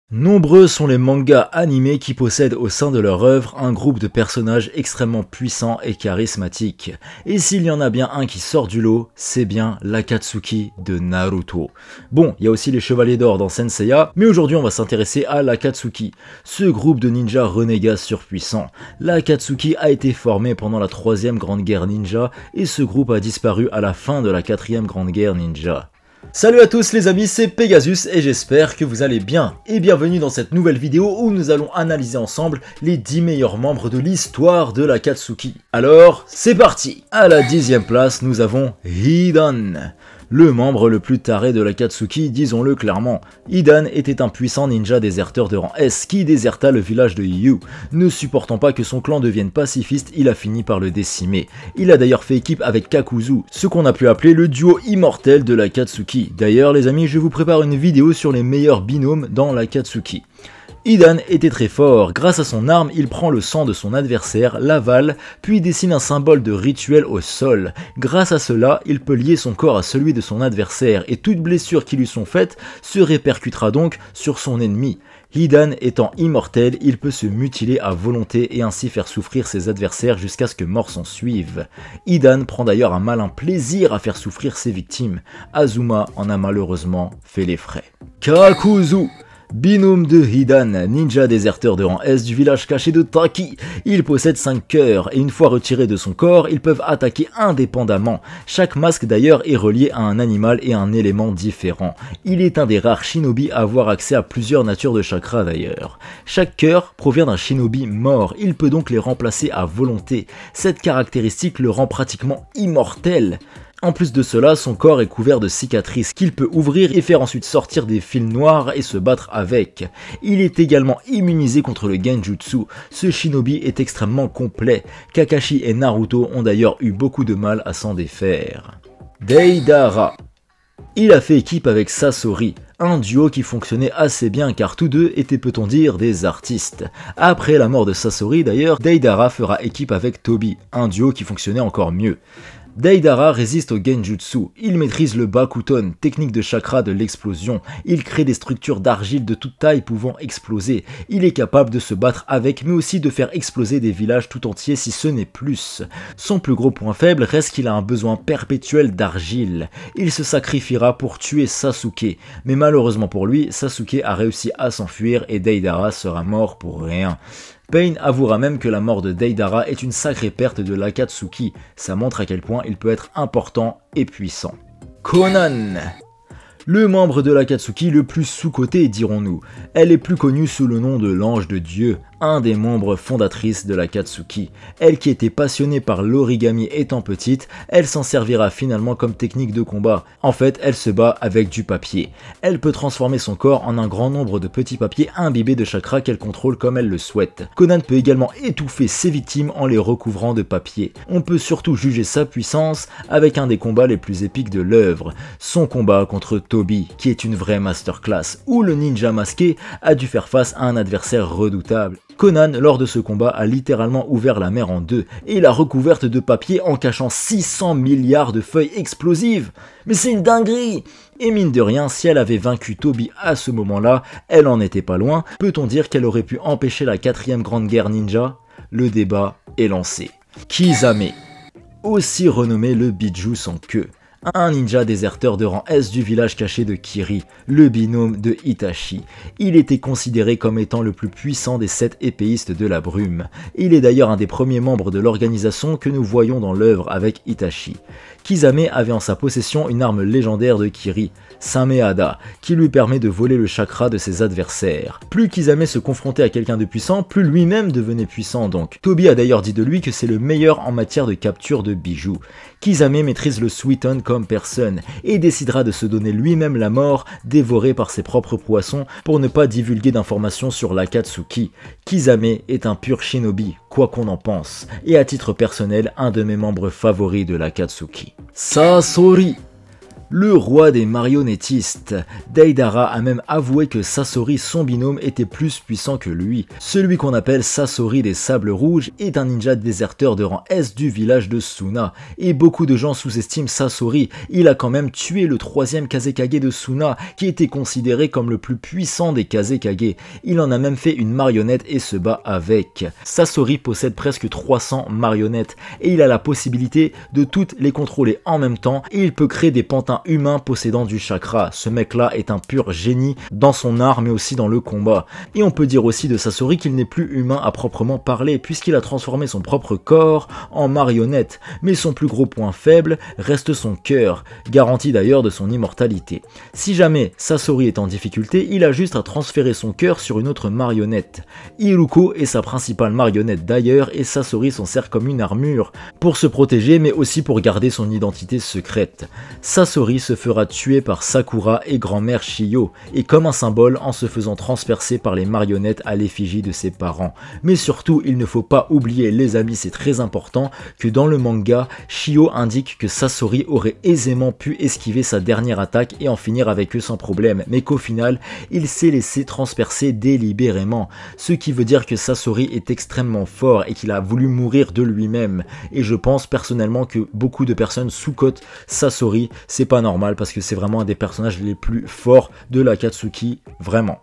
Nombreux sont les mangas animés qui possèdent au sein de leur œuvre un groupe de personnages extrêmement puissants et charismatiques. Et s'il y en a bien un qui sort du lot, c'est bien l'Akatsuki de Naruto. Bon, il y a aussi les Chevaliers d'Or dans Senseiya, mais aujourd'hui on va s'intéresser à l'Akatsuki, ce groupe de ninjas renégats surpuissants. L'Akatsuki a été formé pendant la 3e Grande Guerre Ninja et ce groupe a disparu à la fin de la 4e Grande Guerre Ninja. Salut à tous les amis, c'est Pegasus et j'espère que vous allez bien. Et bienvenue dans cette nouvelle vidéo où nous allons analyser ensemble les 10 meilleurs membres de l'histoire de l'Akatsuki. Alors, c'est parti. À la 10e place, nous avons Hidan. Le membre le plus taré de l'Akatsuki, disons-le clairement. Hidan était un puissant ninja déserteur de rang S qui déserta le village de Yu. Ne supportant pas que son clan devienne pacifiste, il a fini par le décimer. Il a d'ailleurs fait équipe avec Kakuzu, ce qu'on a pu appeler le duo immortel de l'Akatsuki. D'ailleurs les amis, je vous prépare une vidéo sur les meilleurs binômes dans l'Akatsuki. Hidan était très fort, grâce à son arme, il prend le sang de son adversaire, l'avale, puis dessine un symbole de rituel au sol. Grâce à cela, il peut lier son corps à celui de son adversaire et toute blessure qui lui sont faites se répercutera donc sur son ennemi. Hidan étant immortel, il peut se mutiler à volonté et ainsi faire souffrir ses adversaires jusqu'à ce que mort s'en suive. Hidan prend d'ailleurs un malin plaisir à faire souffrir ses victimes. Azuma en a malheureusement fait les frais. Kakuzu, binôme de Hidan, ninja déserteur de rang S du village caché de Taki. Il possède 5 cœurs et une fois retirés de son corps, ils peuvent attaquer indépendamment. Chaque masque d'ailleurs est relié à un animal et un élément différent. Il est un des rares shinobi à avoir accès à plusieurs natures de chakra d'ailleurs. Chaque cœur provient d'un shinobi mort, il peut donc les remplacer à volonté. Cette caractéristique le rend pratiquement immortel. En plus de cela, son corps est couvert de cicatrices qu'il peut ouvrir et faire ensuite sortir des fils noirs et se battre avec. Il est également immunisé contre le genjutsu. Ce shinobi est extrêmement complet. Kakashi et Naruto ont d'ailleurs eu beaucoup de mal à s'en défaire. Deidara. Il a fait équipe avec Sasori, un duo qui fonctionnait assez bien car tous deux étaient, peut-on dire, des artistes. Après la mort de Sasori d'ailleurs, Deidara fera équipe avec Tobi, un duo qui fonctionnait encore mieux. Deidara résiste au genjutsu, il maîtrise le bakuton, technique de chakra de l'explosion, il crée des structures d'argile de toute taille pouvant exploser, il est capable de se battre avec mais aussi de faire exploser des villages tout entiers si ce n'est plus. Son plus gros point faible reste qu'il a un besoin perpétuel d'argile, il se sacrifiera pour tuer Sasuke, mais malheureusement pour lui, Sasuke a réussi à s'enfuir et Deidara sera mort pour rien. Pain avouera même que la mort de Deidara est une sacrée perte de l'Akatsuki, ça montre à quel point il peut être important et puissant. Konan, le membre de l'Akatsuki le plus sous-coté dirons-nous. Elle est plus connue sous le nom de l'Ange de Dieu, un des membres fondatrices de l'Akatsuki. Elle qui était passionnée par l'origami étant petite, elle s'en servira finalement comme technique de combat. En fait, elle se bat avec du papier. Elle peut transformer son corps en un grand nombre de petits papiers imbibés de chakra qu'elle contrôle comme elle le souhaite. Konan peut également étouffer ses victimes en les recouvrant de papier. On peut surtout juger sa puissance avec un des combats les plus épiques de l'œuvre, son combat contre Tobi, qui est une vraie masterclass, où le ninja masqué a dû faire face à un adversaire redoutable. Konan, lors de ce combat, a littéralement ouvert la mer en deux, et l'a recouverte de papier en cachant 600 milliards de feuilles explosives. Mais c'est une dinguerie! Et mine de rien, si elle avait vaincu Tobi à ce moment-là, elle en était pas loin, peut-on dire qu'elle aurait pu empêcher la 4e Grande Guerre Ninja? Le débat est lancé. Kisame, aussi renommé le Biju sans queue. Un ninja déserteur de rang S du village caché de Kiri, le binôme de Itachi. Il était considéré comme étant le plus puissant des 7 épéistes de la brume. Il est d'ailleurs un des premiers membres de l'organisation que nous voyons dans l'œuvre avec Itachi. Kisame avait en sa possession une arme légendaire de Kiri, Sameada, qui lui permet de voler le chakra de ses adversaires. Plus Kisame se confrontait à quelqu'un de puissant, plus lui-même devenait puissant donc. Tobi a d'ailleurs dit de lui que c'est le meilleur en matière de capture de bijoux. Kisame maîtrise le Suiton comme personne et décidera de se donner lui-même la mort, dévoré par ses propres poissons pour ne pas divulguer d'informations sur l'Akatsuki. Kisame est un pur shinobi, quoi qu'on en pense, et à titre personnel, un de mes membres favoris de l'Akatsuki. Sasori, Le roi des marionnettistes. Deidara a même avoué que Sasori, son binôme, était plus puissant que lui. Celui qu'on appelle Sasori des Sables Rouges est un ninja déserteur de rang S du village de Suna. Et beaucoup de gens sous-estiment Sasori. Il a quand même tué le 3e Kazekage de Suna, qui était considéré comme le plus puissant des Kazekage. Il en a même fait une marionnette et se bat avec. Sasori possède presque 300 marionnettes et il a la possibilité de toutes les contrôler en même temps et il peut créer des pantins humain possédant du chakra. Ce mec là est un pur génie dans son art mais aussi dans le combat. Et on peut dire aussi de Sasori qu'il n'est plus humain à proprement parler puisqu'il a transformé son propre corps en marionnette. Mais son plus gros point faible reste son cœur, garantie d'ailleurs de son immortalité. Si jamais Sasori est en difficulté, il a juste à transférer son cœur sur une autre marionnette. Iruko est sa principale marionnette d'ailleurs et Sasori s'en sert comme une armure pour se protéger mais aussi pour garder son identité secrète. Sasori se fera tuer par Sakura et grand-mère Shiyo, et comme un symbole en se faisant transpercer par les marionnettes à l'effigie de ses parents. Mais surtout, il ne faut pas oublier, les amis, c'est très important, que dans le manga, Shiyo indique que Sasori aurait aisément pu esquiver sa dernière attaque et en finir avec eux sans problème, mais qu'au final, il s'est laissé transpercer délibérément, ce qui veut dire que Sasori est extrêmement fort et qu'il a voulu mourir de lui-même. Et je pense personnellement que beaucoup de personnes sous-cotent Sasori, c'est pas normal parce que c'est vraiment un des personnages les plus forts de l'Akatsuki, vraiment.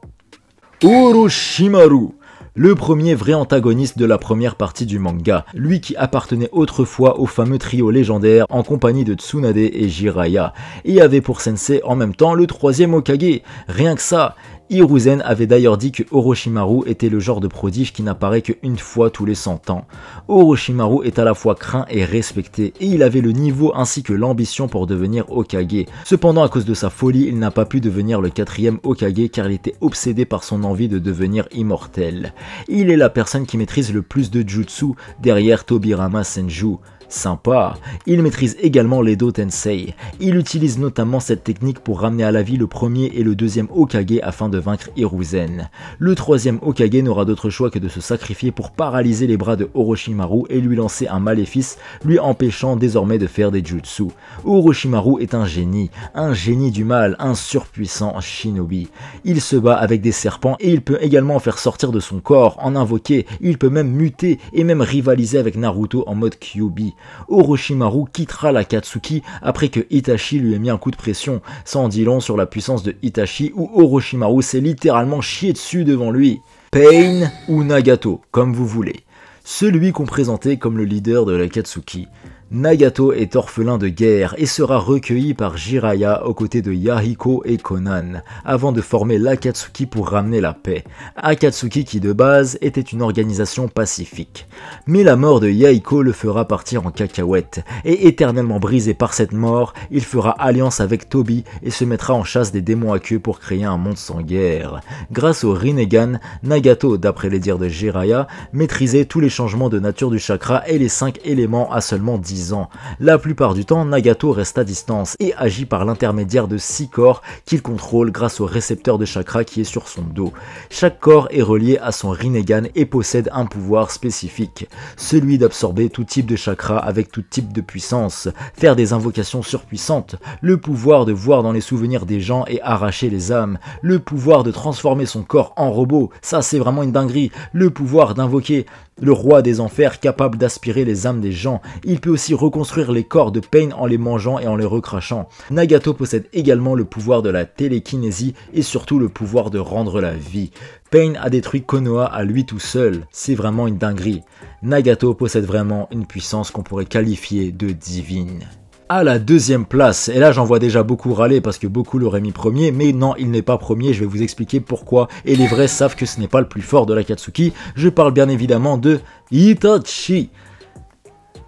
Orochimaru, le premier vrai antagoniste de la première partie du manga, lui qui appartenait autrefois au fameux trio légendaire en compagnie de Tsunade et Jiraiya, et avait pour sensei en même temps le 3e Hokage, rien que ça. Hiruzen avait d'ailleurs dit que Orochimaru était le genre de prodige qui n'apparaît qu'une fois tous les 100 ans. Orochimaru est à la fois craint et respecté, et il avait le niveau ainsi que l'ambition pour devenir Hokage. Cependant, à cause de sa folie, il n'a pas pu devenir le 4e Hokage car il était obsédé par son envie de devenir immortel. Il est la personne qui maîtrise le plus de jutsu derrière Tobirama Senju. Sympa. Il maîtrise également l'Edo Tensei. Il utilise notamment cette technique pour ramener à la vie le 1er et le 2e Hokage afin de vaincre Hiruzen. Le 3e Hokage n'aura d'autre choix que de se sacrifier pour paralyser les bras de Orochimaru et lui lancer un maléfice, lui empêchant désormais de faire des jutsu. Orochimaru est un génie du mal, un surpuissant shinobi. Il se bat avec des serpents et il peut également en faire sortir de son corps, en invoquer, il peut même muter et même rivaliser avec Naruto en mode Kyuubi. Orochimaru quittera l'Akatsuki après que Itachi lui ait mis un coup de pression. Ça en dit long sur la puissance de Itachi où Orochimaru s'est littéralement chié dessus devant lui. Pain ou Nagato, comme vous voulez. Celui qu'on présentait comme le leader de l'Akatsuki. Nagato est orphelin de guerre et sera recueilli par Jiraiya aux côtés de Yahiko et Konan, avant de former l'Akatsuki pour ramener la paix. Akatsuki qui de base était une organisation pacifique. Mais la mort de Yahiko le fera partir en cacahuète, et éternellement brisé par cette mort, il fera alliance avec Tobi et se mettra en chasse des démons à queue pour créer un monde sans guerre. Grâce au Rinnegan, Nagato, d'après les dires de Jiraiya, maîtrisait tous les changements de nature du chakra et les 5 éléments à seulement 10 ans. La plupart du temps, Nagato reste à distance et agit par l'intermédiaire de 6 corps qu'il contrôle grâce au récepteur de chakra qui est sur son dos. Chaque corps est relié à son Rinnegan et possède un pouvoir spécifique, celui d'absorber tout type de chakra avec tout type de puissance, faire des invocations surpuissantes, le pouvoir de voir dans les souvenirs des gens et arracher les âmes, le pouvoir de transformer son corps en robot, ça c'est vraiment une dinguerie, le pouvoir d'invoquer le roi des enfers capable d'aspirer les âmes des gens. Il peut aussi reconstruire les corps de Pain en les mangeant et en les recrachant. Nagato possède également le pouvoir de la télékinésie et surtout le pouvoir de rendre la vie. Pain a détruit Konoha à lui tout seul, c'est vraiment une dinguerie. Nagato possède vraiment une puissance qu'on pourrait qualifier de divine. À la 2e place, et là j'en vois déjà beaucoup râler parce que beaucoup l'auraient mis premier, mais non, il n'est pas premier, je vais vous expliquer pourquoi, et les vrais savent que ce n'est pas le plus fort de l'Akatsuki, je parle bien évidemment de Itachi.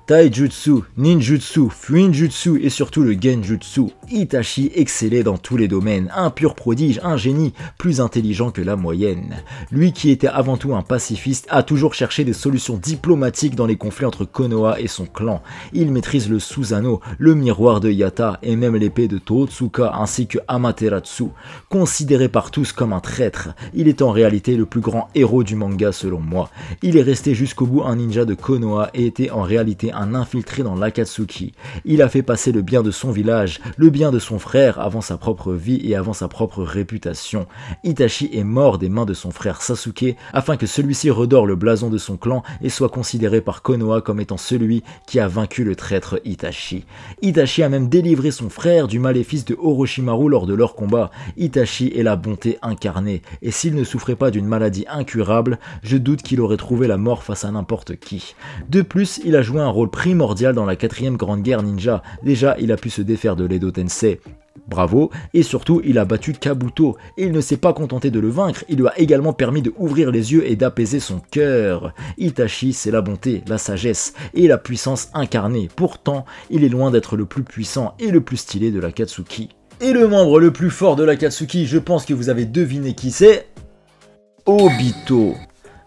Taijutsu, ninjutsu, fuinjutsu et surtout le genjutsu, Itachi excellait dans tous les domaines, un pur prodige, un génie, plus intelligent que la moyenne. Lui qui était avant tout un pacifiste a toujours cherché des solutions diplomatiques dans les conflits entre Konoha et son clan. Il maîtrise le Susanoo, le miroir de Yata et même l'épée de Totsuka ainsi que Amaterasu. Considéré par tous comme un traître, il est en réalité le plus grand héros du manga selon moi. Il est resté jusqu'au bout un ninja de Konoha et était en réalité un infiltré dans l'Akatsuki. Il a fait passer le bien de son village, le bien de son frère avant sa propre vie et avant sa propre réputation. Itachi est mort des mains de son frère Sasuke afin que celui-ci redore le blason de son clan et soit considéré par Konoha comme étant celui qui a vaincu le traître Itachi. Itachi a même délivré son frère du maléfice de Orochimaru lors de leur combat. Itachi est la bonté incarnée, et s'il ne souffrait pas d'une maladie incurable, je doute qu'il aurait trouvé la mort face à n'importe qui. De plus, il a joué un rôle primordial dans la 4e grande guerre ninja. Déjà, il a pu se défaire de l'Edo Tensei. Bravo, et surtout il a battu Kabuto, et il ne s'est pas contenté de le vaincre, il lui a également permis de ouvrir les yeux et d'apaiser son cœur. Itachi, c'est la bonté, la sagesse et la puissance incarnée, pourtant il est loin d'être le plus puissant et le plus stylé de l'Akatsuki. Et le membre le plus fort de l'Akatsuki, je pense que vous avez deviné qui c'est, Obito.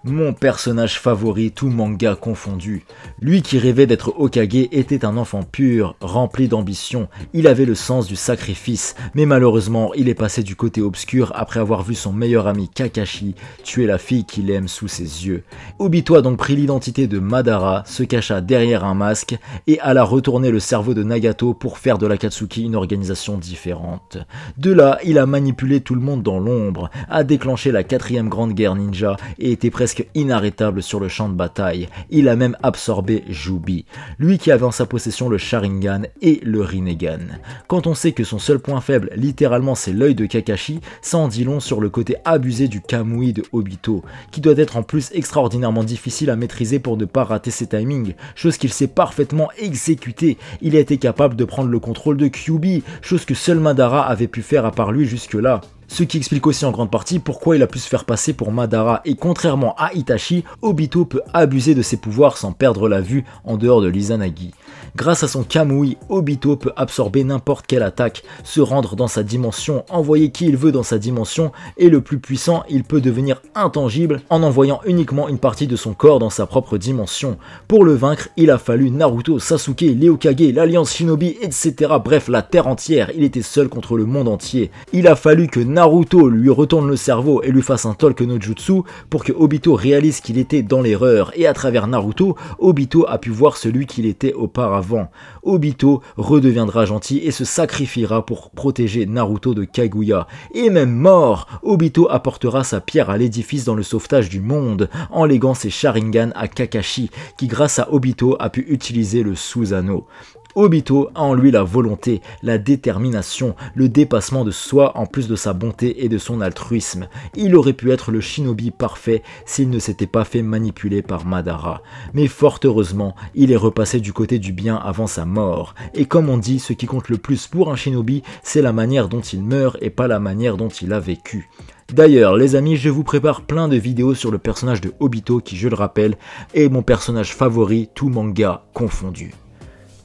Mon personnage favori, tout manga confondu. Lui qui rêvait d'être Hokage était un enfant pur, rempli d'ambition. Il avait le sens du sacrifice, mais malheureusement, il est passé du côté obscur après avoir vu son meilleur ami Kakashi tuer la fille qu'il aime sous ses yeux. Obito a donc pris l'identité de Madara, se cacha derrière un masque et alla retourner le cerveau de Nagato pour faire de l'Akatsuki une organisation différente. De là, il a manipulé tout le monde dans l'ombre, a déclenché la 4e grande guerre ninja et était presque inarrêtable sur le champ de bataille. Il a même absorbé Jubi, lui qui avait en sa possession le Sharingan et le Rinnegan. Quand on sait que son seul point faible, littéralement, c'est l'œil de Kakashi, ça en dit long sur le côté abusé du Kamui de Obito, qui doit être en plus extraordinairement difficile à maîtriser pour ne pas rater ses timings, chose qu'il sait parfaitement exécuter. Il a été capable de prendre le contrôle de Kyuubi, chose que seul Madara avait pu faire à part lui jusque-là. Ce qui explique aussi en grande partie pourquoi il a pu se faire passer pour Madara, et contrairement à Itachi, Obito peut abuser de ses pouvoirs sans perdre la vue en dehors de l'Izanagi. Grâce à son Kamui, Obito peut absorber n'importe quelle attaque, se rendre dans sa dimension, envoyer qui il veut dans sa dimension, et le plus puissant, il peut devenir intangible en envoyant uniquement une partie de son corps dans sa propre dimension. Pour le vaincre, il a fallu Naruto, Sasuke, les Hokage, l'Alliance Shinobi, etc. Bref, la terre entière, il était seul contre le monde entier. Il a fallu que Naruto lui retourne le cerveau et lui fasse un Talk no Jutsu pour que Obito réalise qu'il était dans l'erreur, et à travers Naruto, Obito a pu voir celui qu'il était auparavant. Obito redeviendra gentil et se sacrifiera pour protéger Naruto de Kaguya. Et même mort, Obito apportera sa pierre à l'édifice dans le sauvetage du monde, en léguant ses Sharingan à Kakashi, qui grâce à Obito a pu utiliser le Susanoo. Obito a en lui la volonté, la détermination, le dépassement de soi en plus de sa bonté et de son altruisme. Il aurait pu être le shinobi parfait s'il ne s'était pas fait manipuler par Madara. Mais fort heureusement, il est repassé du côté du bien avant sa mort. Et comme on dit, ce qui compte le plus pour un shinobi, c'est la manière dont il meurt et pas la manière dont il a vécu. D'ailleurs, les amis, je vous prépare plein de vidéos sur le personnage de Obito qui, je le rappelle, est mon personnage favori, tout manga confondu.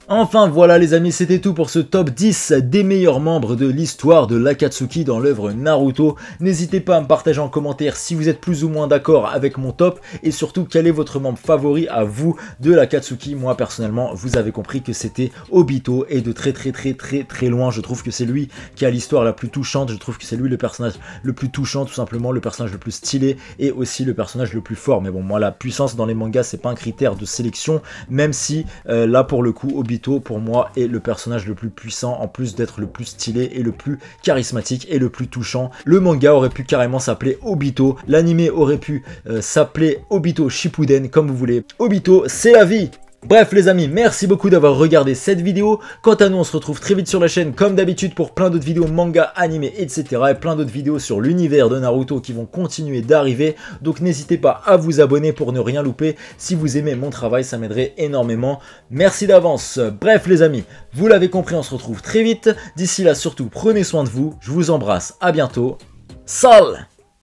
Enfin voilà les amis, c'était tout pour ce top 10 des meilleurs membres de l'histoire de l'Akatsuki dans l'œuvre Naruto. N'hésitez pas à me partager en commentaire si vous êtes plus ou moins d'accord avec mon top, et surtout quel est votre membre favori à vous de l'Akatsuki. Moi personnellement, vous avez compris que c'était Obito, et de très loin, je trouve que c'est lui qui a l'histoire la plus touchante. Je trouve que c'est lui le personnage le plus touchant, tout simplement, le personnage le plus stylé et aussi le personnage le plus fort. Mais bon, moi la puissance dans les mangas c'est pas un critère de sélection, même si là pour le coup Obito pour moi est le personnage le plus puissant, en plus d'être le plus stylé et le plus charismatique et le plus touchant. Le manga aurait pu carrément s'appeler Obito, l'anime aurait pu s'appeler Obito Shippuden, comme vous voulez. Obito, c'est la vie! Bref les amis, merci beaucoup d'avoir regardé cette vidéo. Quant à nous, on se retrouve très vite sur la chaîne comme d'habitude pour plein d'autres vidéos manga, animés, etc. et plein d'autres vidéos sur l'univers de Naruto qui vont continuer d'arriver. Donc n'hésitez pas à vous abonner pour ne rien louper. Si vous aimez mon travail, ça m'aiderait énormément. Merci d'avance. Bref les amis, vous l'avez compris, on se retrouve très vite. D'ici là, surtout, prenez soin de vous. Je vous embrasse, à bientôt. Salut!